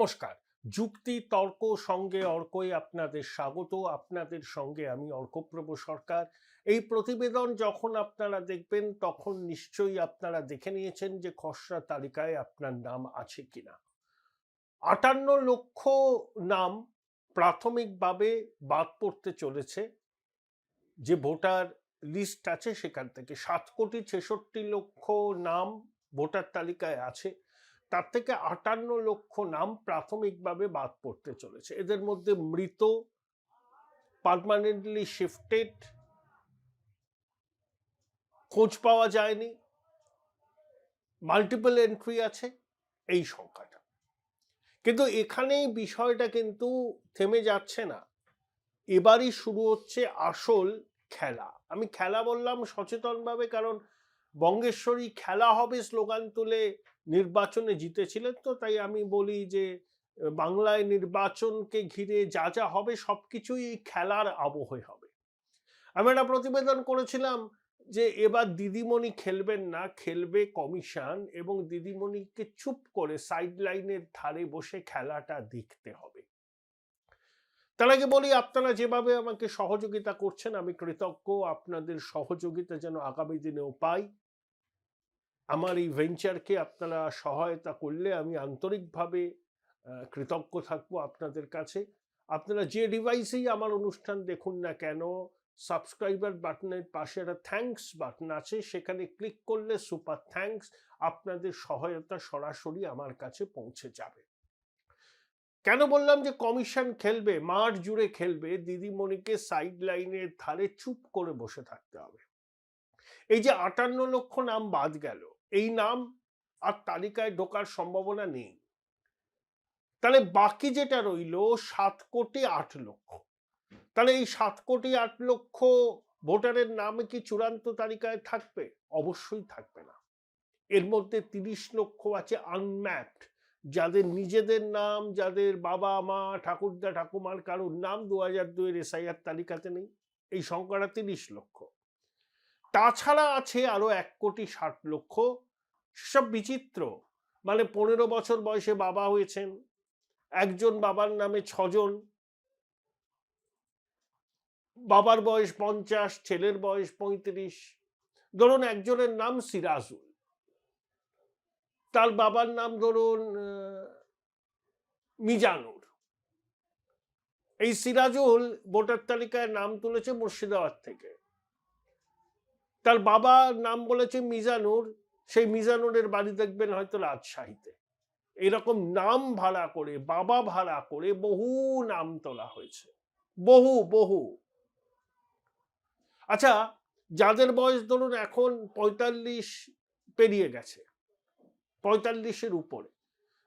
নমস্কার। যুক্তি তর্ক সঙ্গে অর্কই আপনাদের স্বাগত। আপনাদের সঙ্গে আমি অর্কপ্রভ সরকার। এই প্রতিবেদন যখন আপনারা দেখবেন তখন নিশ্চয়ই আপনারা দেখে নিয়েছেন যে খসড়া তালিকায় আপনার নাম আছে কিনা। 58 লক্ষ নাম প্রাথমিকভাবে বাদ পড়তে চলেছে। যে ভোটার লিস্ট আছে সেখান থেকে 7,66,00,000 নাম ভোটার তালিকায় আছে। তার থেকে 58 লক্ষ নাম প্রাথমিকভাবে বাদ পড়তে চলেছে। এদের মধ্যে মৃত, পার্মানেন্টলি শিফটেড, খোঁজ পাওয়া যায়নি, মাল্টিপল এন্ট্রি আছে, এই সংখ্যাটা। কিন্তু এখানেই বিষয়টা কিন্তু থেমে যাচ্ছে না। এবারই শুরু হচ্ছে আসল খেলা। আমি খেলা বললাম সচেতনভাবে, কারণ বঙ্গেশ্বরী খেলা হবে স্লোগান তুলে নির্বাচনে জিতেছিলেন, তো তাই আমি বলি যে বাংলায় নির্বাচনকে ঘিরে যা যা হবে সবকিছুই এই খেলার আবহে হবে। আমি একটা প্রতিবেদন করেছিলাম যে এবার দিদিমণি খেলবেন না, খেলবে কমিশন, এবং দিদিমণিকে চুপ করে সাইড লাইনের ধারে বসে খেলাটা দেখতে হবে। তার আগে বলি, আপনারা যেভাবে আমাকে সহযোগিতা করছেন আমি কৃতজ্ঞ। আপনাদের সহযোগিতা যেন আগামী দিনেও পাই। আমার এই ভেঞ্চারকে আপনারা সহায়তা করলে আমি আন্তরিকভাবে কৃতজ্ঞ থাকবো আপনাদের কাছে। আপনারা যে ডিভাইসেই আমার অনুষ্ঠান দেখুন না কেন, সাবস্ক্রাইবার বাটনের পাশে একটা থ্যাঙ্কস বাটন আছে, সেখানে ক্লিক করলে সুপার থ্যাঙ্কস, আপনাদের সহায়তা সরাসরি আমার কাছে পৌঁছে যাবে। কেন বললাম যে কমিশন খেলবে, মাঠ জুড়ে খেলবে, দিদিমণিকে সাইড লাইনের ধারে চুপ করে বসে থাকতে হবে। এই যে 58 লক্ষ নাম বাদ গেল, এই নাম আর তালিকায় ঢোকার সম্ভাবনা নেই। তাহলে বাকি যেটা রইল 7,08,00,000। তাহলে এই 7,08,00,000 ভোটারের নাম কি চূড়ান্ত তালিকায় থাকবে? অবশ্যই থাকবে না। এর মধ্যে 30 লক্ষ আছে আনম্যাপড, যাদের নিজেদের নাম, যাদের বাবা মা ঠাকুরদা ঠাকুমার কারোর নাম 2002-এর এসআইআর তালিকাতে নেই। এই সংখ্যাটা 30 লক্ষ। তাছাড়া আছে আরো 1,60,00,000 সব বিচিত্র, মানে 15 বছর বয়সে বাবা হয়েছেন, একজন বাবার নামে 6 জন, বাবার বয়স 50, ছেলের বয়স 35। ধরুন একজনের নাম সিরাজুল, তার বাবার নাম ধরুন মিজানুর। এই সিরাজুল ভোটার তালিকায় নাম তুলেছে মুর্শিদাবাদ থেকে, তার বাবা নাম বলেছে মিজানুর, সেই মিজানুরের বাড়ি দেখবেন হয়তো রাজশাহীতে। এরকম নাম ভাড়া করে, বাবা ভাড়া করে বহু নাম তোলা হয়েছে, বহু বহু। আচ্ছা, যাদের বয়স ধরুন এখন 45 পেরিয়ে গেছে, 45-এর উপরে,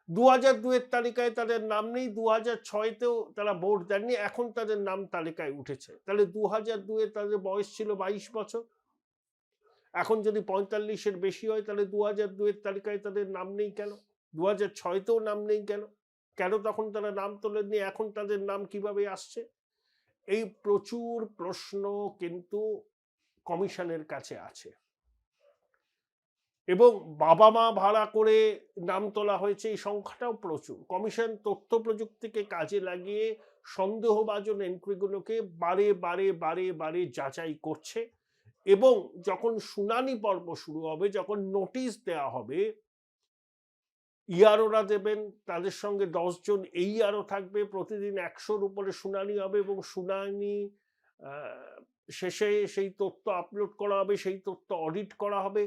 2002-এর তালিকায় তাদের নাম নেই, 2006-তেও তারা ভোট দেননি, এখন তাদের নাম তালিকায় উঠেছে। তাহলে 2002-এ তাদের বয়স ছিল 22 বছর, এখন যদি 45-এর বেশি হয় তাহলে 2002-এর তালিকায় তাদের নাম নেই কেন? 2006-তেও নাম নেই কেন? কেন তখন তারা নাম তোলেননি, এখন তাদের নাম কিভাবে আসছে? এই প্রচুর প্রশ্ন কিন্তু কমিশনের কাছে আছে। এবং বাবা মা ভাড়া করে নাম তোলা হয়েছে, এই সংখ্যাটাও প্রচুর। কমিশন তথ্য প্রযুক্তিকে কাজে লাগিয়ে সন্দেহভাজন এন্ট্রিগুলোকে বারে বারে বারে বারে যাচাই করছে, এবং যখন শুনানি পর্ব শুরু হবে, যখন নোটিশ দেওয়া হবে, ইয়ারোরা দেবেন, তাদের সঙ্গে 10 জন এই আরও থাকবে, প্রতিদিন 100-র উপরে শুনানি হবে, এবং শুনানি শেষে সেই তথ্য আপলোড করা হবে, সেই তথ্য অডিট করা হবে।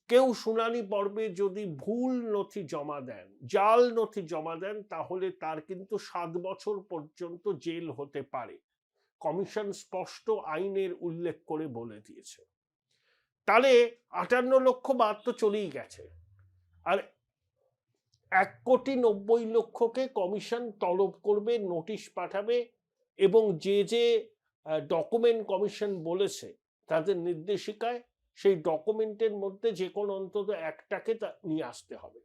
কেউ শুনানি পর্বে যদি ভুল নথি জমা দেন, জাল নথি জমা দেন, তাহলে তার কিন্তু 7 বছর পর্যন্ত জেল হতে পারে। কমিশন স্পষ্ট আইনের উল্লেখ করে বলে দিয়েছে। তাহলে 58 লক্ষ বাদ তো চলেই গেছে, আর 1,90,00,000-কে কমিশন তলব করবে, নোটিশ পাঠাবে, এবং যে যে ডকুমেন্ট কমিশন বলেছে তাদের নির্দেশিকায়, সেই ডকুমেন্টের মধ্যে যে কোনো অন্তত একটাকে নিয়ে আসতে হবে।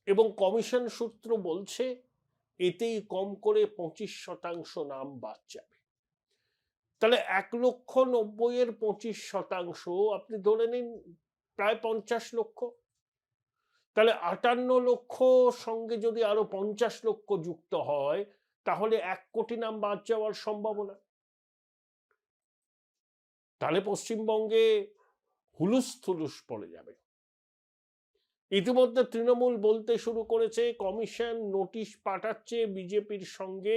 এবং কমিশন সূত্র বলছে এতেই কম করে 25% নাম বাদ যাবে। তাহলে 1,90,000-এর 25%, আপনি ধরে নিন প্রায় 50 লক্ষ। তাহলে 58 লক্ষ সঙ্গে যদি আরো 50 লক্ষ যুক্ত হয় তাহলে 1 কোটি নাম বাদ যাওয়ার সম্ভাবনা। তাহলে পশ্চিমবঙ্গে হুলুস থুলুস পড়ে যাবে। ইতিমধ্যে তৃণমূল বলতে শুরু করেছে কমিশন নোটিশ পাঠাচ্ছে বিজেপির সঙ্গে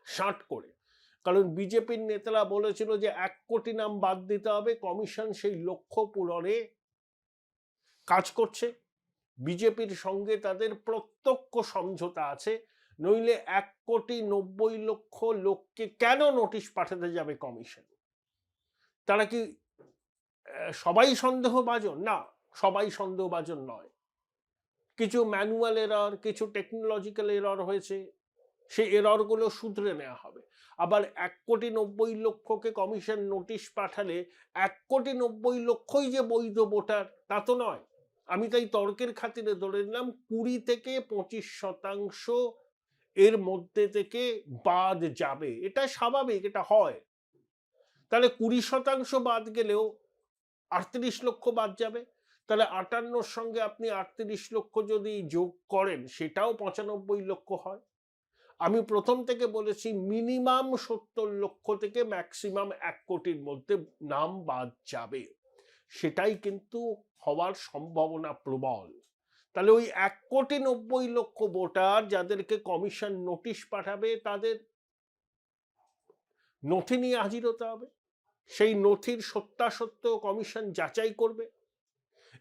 সাঁট করে, কারণ বিজেপির নেতারা বলেছিল যে 1 কোটি নাম বাদ দিতে হবে, কমিশন সেই লক্ষ্য পূরণে কাজ করছে। বিজেপির সঙ্গে তাদের প্রত্যক্ষ সমঝোতা আছে, নইলে 1,90,00,000 লোককে কেন নোটিশ পাঠাতে যাবে কমিশন? তারা কি সবাই সন্দেহভাজন? না, সবাই সন্দেহভাজন নয়। কিছু ম্যানুয়াল এরর, কিছু টেকনোলজিক্যাল এরর হয়েছে, সেই এররগুলো শুধরে নেওয়া হবে। আবার 1,90,00,000-কে কমিশন নোটিশ পাঠালে 1,90,00,000 যে বৈধ ভোটার তা তো নয়। আমি তাই তর্কের খাতিরে ধরে নিলাম 20 থেকে 25% এর মধ্যে থেকে বাদ যাবে। এটা স্বাভাবিক, এটা হয়। তাহলে 20% বাদ গেলেও 38 লক্ষ বাদ যাবে। তাহলে 58 সঙ্গে আপনি 38 লক্ষ যদি যোগ করেন সেটাও 95 লক্ষ হয়। আমি প্রথম থেকে বলেছি মিনিমাম 70 লক্ষ থেকে ম্যাক্সিমাম 1 কোটির মধ্যে নাম বাদ যাবে, সেটাই কিন্তু হওয়ার সম্ভাবনা প্রবল। তাহলে ওই 1,90,00,000 ভোটার যাদেরকে কমিশন নোটিশ পাঠাবে তাদের নথি নিয়ে হাজির হতে হবে, সেই নথির সত্যাসত্য কমিশন যাচাই করবে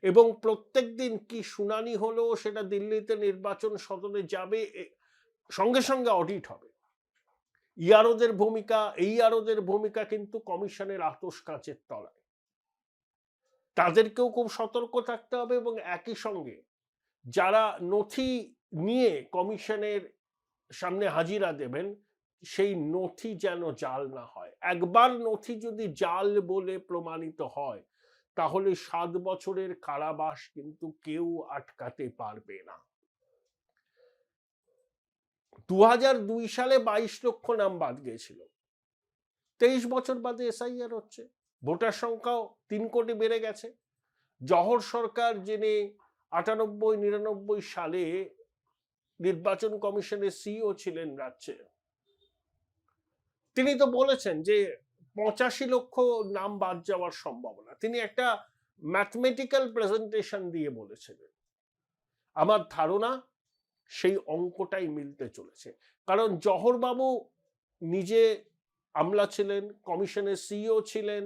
এবং প্রত্যেক দিন কি শুনানি হলো সেটা দিল্লিতে নির্বাচন সদনে যাবে, সঙ্গে সঙ্গে অডিট হবে। ইআরওদের ভূমিকা কিন্তু কমিশনের আতস কাঁচের তলায়, তাদেরকেও খুব সতর্ক থাকতে হবে এবং একই সঙ্গে যারা নথি নিয়ে কমিশনের সামনে হাজিরা দেবেন সেই নথি যেন জাল না হয়। একবার নথি যদি জাল বলে প্রমাণিত হয় তাহলে 7 বছরের কারাবাস কিন্তু কেউ আটকাতে পারবে না। 2002 সালে 22 লক্ষ নাম বাদ গিয়েছিল, 23 বছর বাদে এসআইআর হচ্ছে, ভোটার সংখ্যাও 3 কোটি বেড়ে গেছে। জহর সরকার যিনি 98-99 সালে নির্বাচন কমিশনের সিইও ছিলেন রাজ্যে, তিনি তো বলেছেন যে 85 লক্ষ নাম বাদ যাওয়ার সম্ভাবনা। তিনি একটা ম্যাথমেটিক্যাল প্রেজেন্টেশন দিয়ে বলেছিলেন। আমার ধারণা সেই অঙ্কটাই মিলতে চলেছে, কারণ জহরবাবু নিজে আমলা ছিলেন, কমিশনের সিইও ছিলেন,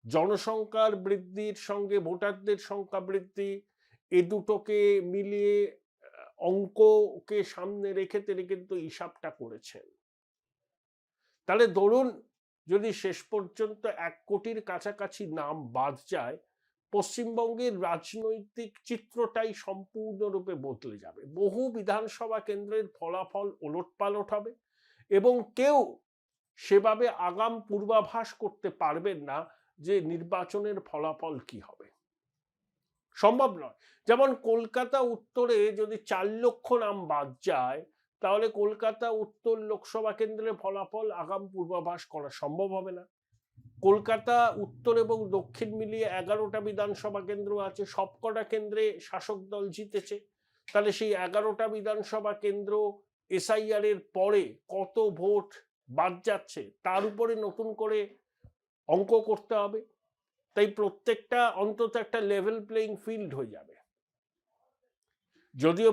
জনসংখ্যার বৃদ্ধির সঙ্গে ভোটারদের সংখ্যা বৃদ্ধি এ দুটোকে মিলিয়ে অঙ্ককে সামনে রেখে তিনি কিন্তু হিসাবটা করেছেন। তাহলে ধরুন যদি শেষ পর্যন্ত 1 কোটির কাছাকাছি নাম বাদ যায়, পশ্চিমবঙ্গের রাজনৈতিক চিত্রটাই সম্পূর্ণরূপে বদলে যাবে। বহু বিধানসভা কেন্দ্রের ফলাফল ওলটপালট হবে এবং কেউ সেভাবে আগাম পূর্বাভাস করতে পারবেন না যে নির্বাচনের ফলাফল কি হবে, সম্ভব নয়। যেমন কলকাতা উত্তরে যদি 4 লক্ষ নাম বাদ যায় তাহলে কলকাতা উত্তর লোকসভা কেন্দ্রের ফলাফল আগাম পূর্বাভাস করা সম্ভব হবে না। কলকাতা উত্তর এবং দক্ষিণ মিলিয়ে 11টা বিধানসভা কেন্দ্র আছে, সবকটা কেন্দ্রে শাসক দল জিতেছে। তাহলে সেই 11টা বিধানসভা কেন্দ্র এসআইআর এর পরে কত ভোট বাদ যাচ্ছে তার উপরে নতুন করে অঙ্ক করতে হবে। তাই প্রত্যেকটা অন্তত একটা লেভেল প্লেইং ফিল্ড হয়ে যাবে। যদিও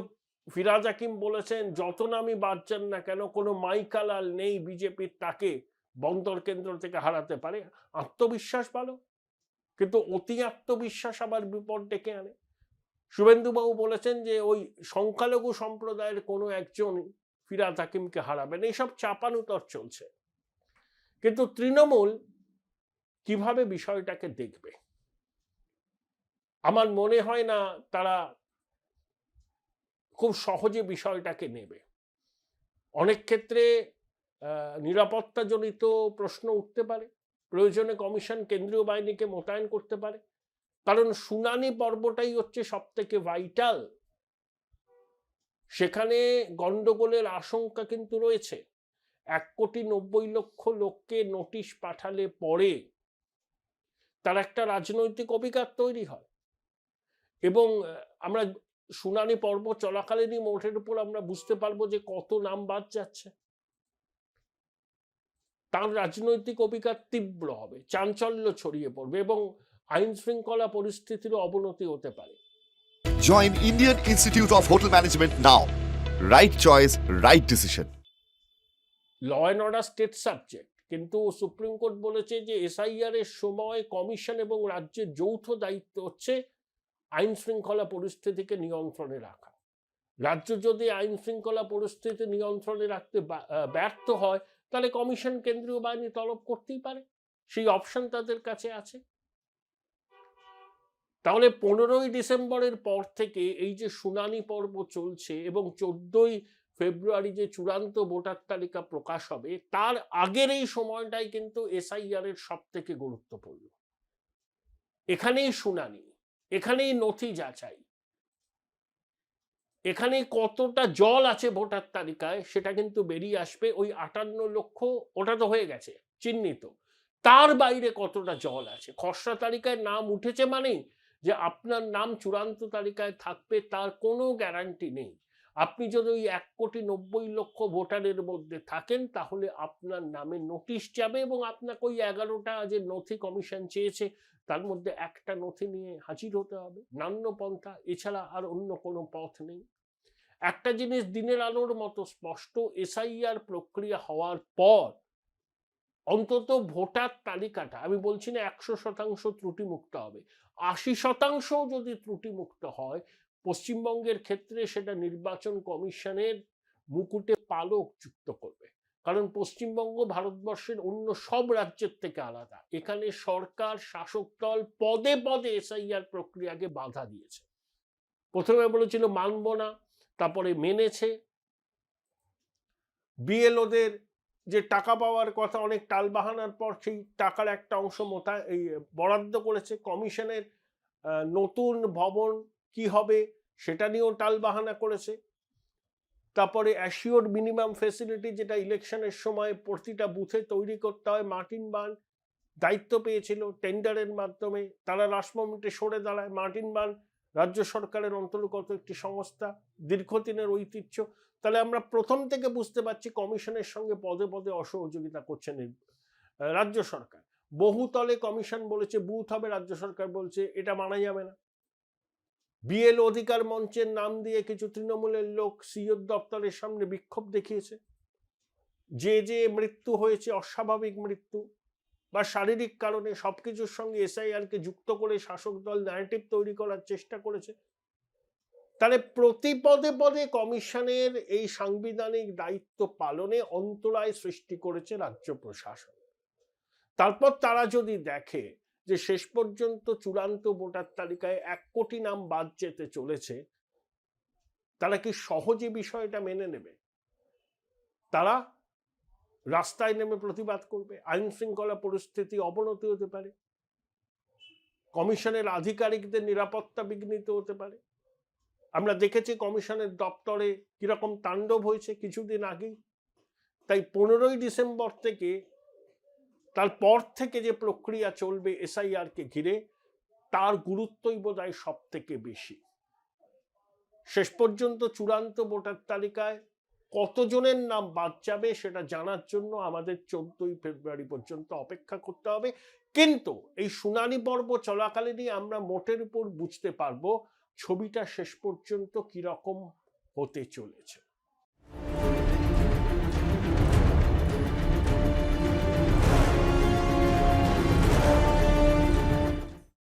ফিরাজ হাকিম বলেছেন যত নামই বাদ যান না কেন কোনো মাইকালাল নেই বিজেপির তাকে বন্দর কেন্দ্র থেকে হারাতে পারে। আত্মবিশ্বাস ভালো, কিন্তু অতি আত্মবিশ্বাস আবার বিপদ ডেকে আনে। শুভেন্দুবাবু বলেছেন যে ওই সংখ্যালঘু সম্প্রদায়ের কোনো একজন ফিরাজ হাকিমকে হারাবেন, এইসব চাপানুতর চলছে। কিন্তু তৃণমূল কিভাবে বিষয়টাকে দেখবে আমার মনে হয় না তারা খুব সহজে বিষয়টাকে নেবে। অনেক ক্ষেত্রে নিরাপত্তাজনিত প্রশ্ন উঠতে পারে, প্রয়োজনে কমিশন কেন্দ্রীয় বাহিনীকে মোতায়েন করতে পারে, কারণ শুনানি পর্বটাই হচ্ছে সব থেকে ভাইটাল। সেখানে গন্ডগোলের আশঙ্কা কিন্তু রয়েছে। 1,90,00,000 লোককে নোটিশ পাঠালে পরে তার একটা রাজনৈতিক অভিঘাত তৈরি হয় এবং আমরা শুনানি পর্ব চলাকালীনই মোটের উপর আমরা বুঝতে পারবো যে কত নাম বাদ যাচ্ছে। তার রাজনৈতিক অভিঘাত তীব্র হবে, চাঞ্চল্য ছড়িয়ে পড়বে এবং আইন শৃঙ্খলা পরিস্থিতির অবনতি হতে পারে। Join Indian Institute of Hotel Management now. Right choice, right decision. Law and order state subject, কিন্তু সুপ্রিম কোর্ট বলেছে যে এসআইআর এর সময় কমিশন এবং রাজ্যের যৌথ দায়িত্ব হচ্ছে আইন শৃঙ্খলা পরিস্থিতিকে নিয়ন্ত্রণে রাখা। রাজ্য যদি আইন শৃঙ্খলা পরিস্থিতি নিয়ন্ত্রণে রাখতে ব্যর্থ হয়, তাহলে কমিশন কেন্দ্রীয় বাহিনী তলব করতেই পারে, সেই অপশন তাদের কাছে আছে। তাহলে 15ই ডিসেম্বরের পর থেকে এই যে শুনানি পর্ব চলছে এবং 14ই ফেব্রুয়ারি যে চূড়ান্ত ভোটার তালিকা প্রকাশ হবে, তার আগের এই সময়টাই কিন্তু এসআইআর এর সব থেকে গুরুত্বপূর্ণ। এখানেই শুনানি, এখানেই নথি যাচাই, এখানে কতটা জল আছে ভোটার তালিকায় সেটা কিন্তু বেরিয়ে আসবে। ওই 58 লক্ষ ওটা তো হয়ে গেছে চিহ্নিত, তার বাইরে কতটা জল আছে। খসড়া তালিকায় নাম উঠেছে মানেই যে আপনার নাম চূড়ান্ত তালিকায় থাকবে তার কোনো গ্যারান্টি নেই। আপনি যদি ওই 1,90,00,000 ভোটারের মধ্যে থাকেন, তাহলে আপনার নামে নোটিশ যাবে এবং আপনাকে ওই 11টা যে নথি কমিশন চেয়েছে তার মধ্যে একটা নথি নিয়ে হাজির হতে হবে, নান্য পন্থা, এছাড়া আর অন্য কোনো পথ নেই। একটা জিনিস দিনের আলোর মতো স্পষ্ট, এসআইআর প্রক্রিয়া হওয়ার পর অন্তত ভোটার তালিকাটা, আমি বলছি না 100% ত্রুটিমুক্ত হবে, 80% যদি ত্রুটিমুক্ত হয়, পশ্চিমবঙ্গের ক্ষেত্রে সেটা নির্বাচন কমিশনের মুকুটে পালক যুক্ত করবে। কারণ পশ্চিমবঙ্গ ভারতবর্ষের অন্য সব রাজ্যের থেকে আলাদা। এখানে সরকার, শাসক দল পদে পদে এসআইআর প্রক্রিয়াকে বাধা দিয়েছে। প্রথমে বলেছিল মানব না, তারপরে মেনেছে। বিএলওদের যে টাকা পাওয়ার কথা অনেক টালবাহানার পর সেই টাকার একটা অংশ বরাদ্দ করেছে। কমিশনের নতুন ভবন কি হবে সেটা নিয়েও টালবাহানা করেছে। তারপরে অ্যাসিওর মিনিমাম ফেসিলিটি, যেটা ইলেকশনের সময় প্রতিটা বুথে তৈরি করতে হয়, মার্টিন বার্ন দায়িত্ব পেয়েছিল টেন্ডারের মাধ্যমে, তারা লাস্ট মোমেন্টে সরে দাঁড়ায়। মার্টিন বার্ন রাজ্য সরকারের অন্তর্গত একটি সংস্থা, দীর্ঘদিনের ঐতিহ্য। তাহলে আমরা প্রথম থেকে বুঝতে পারছি কমিশনের সঙ্গে পদে পদে অসহযোগিতা করছেন রাজ্য সরকার। বহুতলে কমিশন বলেছে বুথ হবে, রাজ্য সরকার বলছে এটা মানা যাবে না। বিএল অধিকার মঞ্চের নাম দিয়ে কিছু তৃণমূলের লোক সিইওর দপ্তরের সামনে বিক্ষোভ দেখিয়েছে। যে মৃত্যু হয়েছে, অস্বাভাবিক মৃত্যু বা শারীরিক কারণে, সবকিছুর সঙ্গে এসআইআর কে যুক্ত করে শাসক দল ন্যারেটিভ তৈরি করার চেষ্টা করেছে। তাহলে প্রতি পদে পদে কমিশনের এই সাংবিধানিক দায়িত্ব পালনে অন্তরায় সৃষ্টি করেছে রাজ্য প্রশাসন। তারপর তারা যদি দেখে যে শেষ পর্যন্ত চূড়ান্ত ভোটার তালিকায় 1 কোটি নাম বাদ যেতে চলেছে, তারা কি সহজে বিষয়টা মেনে নেবে? তারা রাস্তায় নেমে প্রতিবাদ করবে, আইন শৃঙ্খলা পরিস্থিতি অবনতি হতে পারে, কমিশনের আধিকারিকদের নিরাপত্তা বিঘ্নিত হতে পারে। আমরা দেখেছি কমিশনের দপ্তরে কিরকম তাণ্ডব হয়েছে কিছুদিন আগেই। তাই 15ই ডিসেম্বর থেকে, তারপর থেকে যে প্রক্রিয়া চলবে এসআইআর কে ঘিরে, তার গুরুত্বই বোধহয় সব থেকে বেশি। শেষ পর্যন্ত চূড়ান্ত ভোটার তালিকায় কতজনের নাম বাদ যাবে সেটা জানার জন্য আমাদের 14ই ফেব্রুয়ারি পর্যন্ত অপেক্ষা করতে হবে। কিন্তু এই শুনানি পর্ব চলাকালীনই আমরা মোটের উপর বুঝতে পারবো ছবিটা শেষ পর্যন্ত কিরকম হতে চলেছে।